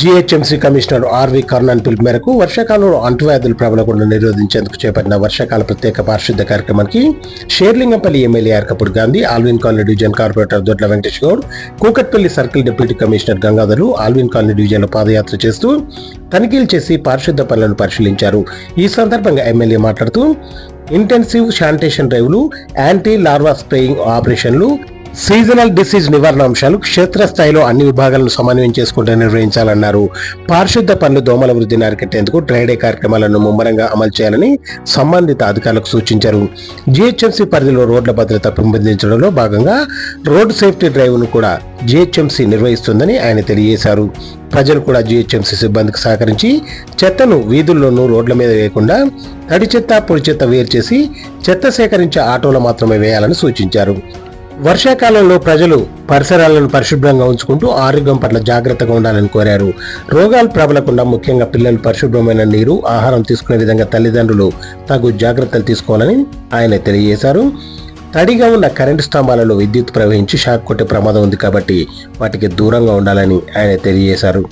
GHMC commissioner RV Karnan పిలుపు మేరకు వర్షాకాలంలో అంటువ్యాధులు ప్రబలకుండా నిరోధించేందుకు చేపట్టిన వర్షాకాల ప్రత్యేక పారిశుద్ధ్య కార్యక్రమానికి Serilingampally MLA Arekapudi Gandhi, Alwyn colony division corporator Dodla Venkatesh Goud, Kukatpally circle deputy commissioner గంగాధర్లు ఆల్విన్ కాలనీ డివిజన్లో పాదయాత్ర చేస్తూ తనిఖీలు చేసి పారిశుద్ధ్య పనులను పరిశీలించారు. ఈ సందర్భంగా ఎమ్మెల్యే మాట్లాడుతూ ఇంటెన్సివ్ శానిటేషన్ డ్రైవ్లు, యాంటీ లార్వా స్ప్రేయింగ్ ఆపరేషన్లు, సీజనల్ డిసీజ్ నివారణ అంశాలు క్షేత్రస్థాయిలో అన్ని విభాగాలను సమన్వయం చేసుకుంటూ నిర్వహించాలన్నారు. పారిశుద్ధ్య పనులు, దోమల వృద్ధిని అరికట్టేందుకు డ్రైడే కార్యక్రమాలను ముమ్మరంగా అమలు చేయాలని సంబంధిత అధికారులకు సూచించారు. జీహెచ్ఎంసీ పరిధిలో రోడ్ల భద్రత పెంపొందించడంలో భాగంగా రోడ్ సేఫ్టీ డ్రైవ్ను కూడా జీహెచ్ఎంసీ నిర్వహిస్తుందని ఆయన తెలియజేశారు. ప్రజలు కూడా జీహెచ్ఎంసీ సిబ్బందికి సహకరించి చెత్తను వీధుల్లోనూ రోడ్ల మీద వేయకుండా తడి చెత్త, పొడి చెత్త వేరు చేసి చెత్త సేకరించే ఆటోలో మాత్రమే వేయాలని సూచించారు. వర్షాకాలంలో ప్రజలు పరిసరాలను పరిశుభ్రంగా ఉంచుకుంటూ ఆరోగ్యం పట్ల జాగ్రత్తగా ఉండాలని కోరారు. రోగాలు ప్రబలకుండా ముఖ్యంగా పిల్లలు పరిశుభ్రమైన నీరు, ఆహారం తీసుకునే విధంగా తల్లిదండ్రులు తగు జాగ్రత్తలు తీసుకోవాలని ఆయన తెలియజేశారు. తడిగా ఉన్న కరెంటు స్తంభాలలో విద్యుత్ ప్రవహించి షాక్ కొట్టే ప్రమాదం ఉంది కాబట్టి వాటికి దూరంగా ఉండాలని ఆయన తెలియజేశారు.